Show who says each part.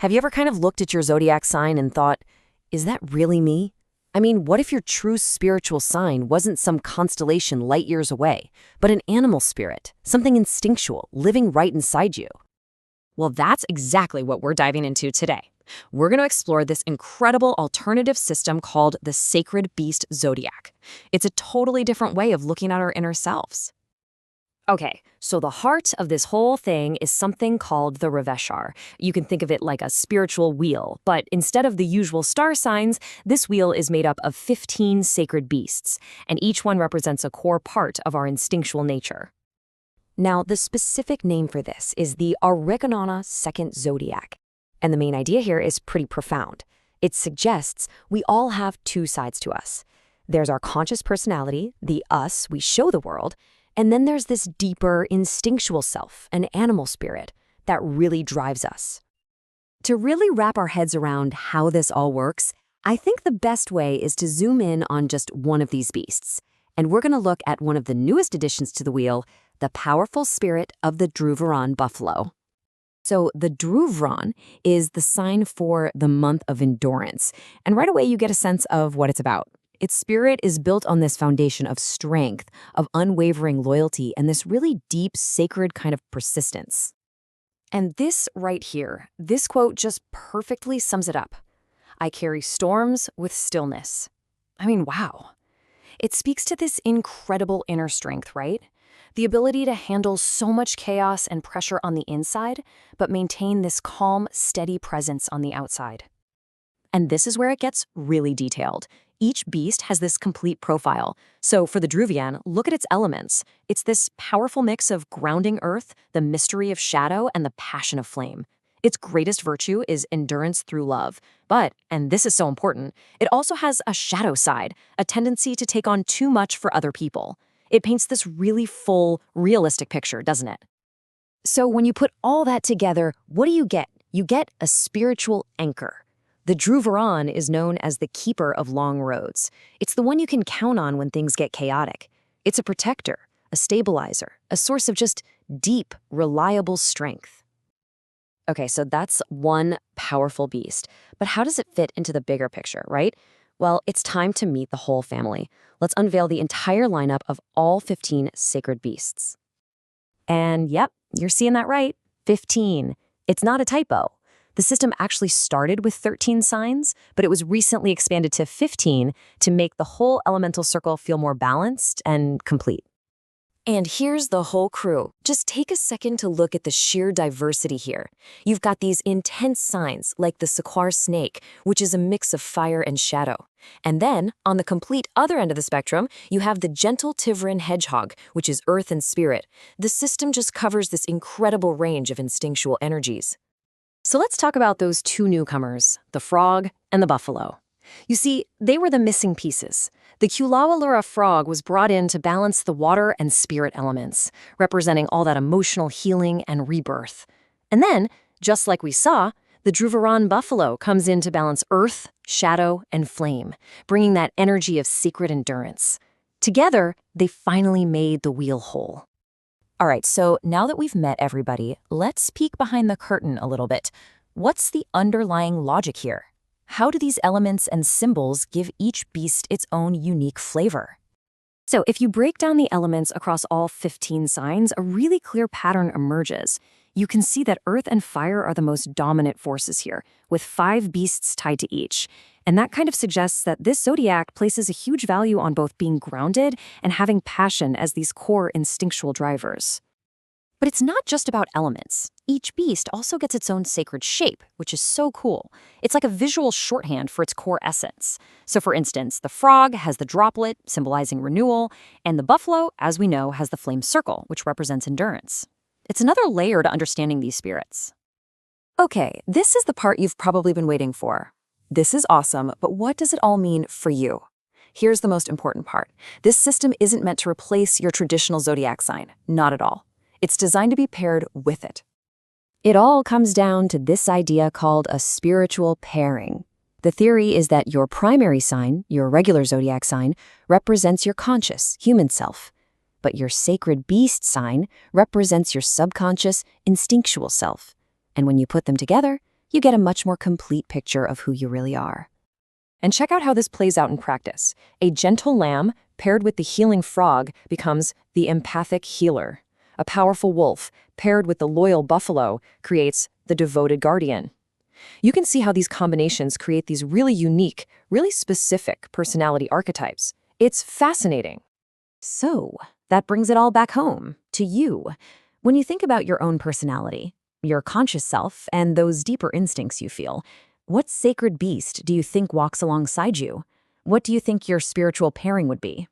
Speaker 1: Have you ever kind of looked at your zodiac sign and thought, is that really me? I mean, what if your true spiritual sign wasn't some constellation light years away, but an animal spirit, something instinctual, living right inside you?
Speaker 2: Well, that's exactly what we're diving into today. We're going to explore this incredible alternative system called the Sacred Beast Zodiac. It's a totally different way of looking at our inner selves.
Speaker 1: Okay, so the heart of this whole thing is something called the Reveshar. You can think of it like a spiritual wheel, but instead of the usual star signs, this wheel is made up of 15 sacred beasts, and each one represents a core part of our instinctual nature. Now, the specific name for this is the Arreqqana second zodiac, and the main idea here is pretty profound. It suggests we all have two sides to us. There's our conscious personality, the us we show the world, and then there's this deeper, instinctual self, an animal spirit, that really drives us. To really wrap our heads around how this all works, I think the best way is to zoom in on just one of these beasts. And we're going to look at one of the newest additions to the wheel, the powerful spirit of the Dhruvaran buffalo. So the Dhruvaran is the sign for the month of endurance. And right away you get a sense of what it's about. Its spirit is built on this foundation of strength, of unwavering loyalty, and this really deep, sacred kind of persistence. And this right here, this quote just perfectly sums it up. I carry storms with stillness. I mean, wow. It speaks to this incredible inner strength, right? The ability to handle so much chaos and pressure on the inside, but maintain this calm, steady presence on the outside. And this is where it gets really detailed. Each beast has this complete profile. So for the Dhruvian, look at its elements. It's this powerful mix of grounding earth, the mystery of shadow, and the passion of flame. Its greatest virtue is endurance through love. But, and this is so important, it also has a shadow side, a tendency to take on too much for other people. It paints this really full, realistic picture, doesn't it? So when you put all that together, what do you get? You get a spiritual anchor. The Dhruvaran is known as the keeper of long roads. It's the one you can count on when things get chaotic. It's a protector, a stabilizer, a source of just deep, reliable strength. Okay, so that's one powerful beast. But how does it fit into the bigger picture, right? Well, it's time to meet the whole family. Let's unveil the entire lineup of all 15 sacred beasts. And yep, you're seeing that right, 15. It's not a typo. The system actually started with 13 signs, but it was recently expanded to 15 to make the whole elemental circle feel more balanced and complete. And here's the whole crew. Just take a second to look at the sheer diversity here. You've got these intense signs like the Sequoia snake, which is a mix of fire and shadow. And then, on the complete other end of the spectrum, you have the gentle Tivran hedgehog, which is earth and spirit. The system just covers this incredible range of instinctual energies. So let's talk about those two newcomers, the frog and the buffalo. You see, they were the missing pieces. The Kulawalura frog was brought in to balance the water and spirit elements, representing all that emotional healing and rebirth. And then, just like we saw, the Dhruvaran buffalo comes in to balance earth, shadow, and flame, bringing that energy of secret endurance. Together, they finally made the wheel whole. All right, so now that we've met everybody, let's peek behind the curtain a little bit. What's the underlying logic here? How do these elements and symbols give each beast its own unique flavor? So if you break down the elements across all 15 signs, a really clear pattern emerges. You can see that earth and fire are the most dominant forces here, with 5 beasts tied to each. And that kind of suggests that this zodiac places a huge value on both being grounded and having passion as these core instinctual drivers. But it's not just about elements. Each beast also gets its own sacred shape, which is so cool. It's like a visual shorthand for its core essence. So for instance, the frog has the droplet, symbolizing renewal, and the buffalo, as we know, has the flame circle, which represents endurance. It's another layer to understanding these spirits. Okay, this is the part you've probably been waiting for. This is awesome, but what does it all mean for you? Here's the most important part. This system isn't meant to replace your traditional zodiac sign, not at all. It's designed to be paired with it. It all comes down to this idea called a spiritual pairing. The theory is that your primary sign, your regular zodiac sign, represents your conscious, human self. But your sacred beast sign represents your subconscious, instinctual self. And when you put them together, you get a much more complete picture of who you really are. And check out how this plays out in practice. A gentle lamb paired with the healing frog becomes the empathic healer. A powerful wolf paired with the loyal buffalo creates the devoted guardian. You can see how these combinations create these really unique, really specific personality archetypes. It's fascinating.
Speaker 2: So, that brings it all back home, to you. When you think about your own personality, your conscious self, and those deeper instincts you feel, what sacred beast do you think walks alongside you? What do you think your spiritual pairing would be?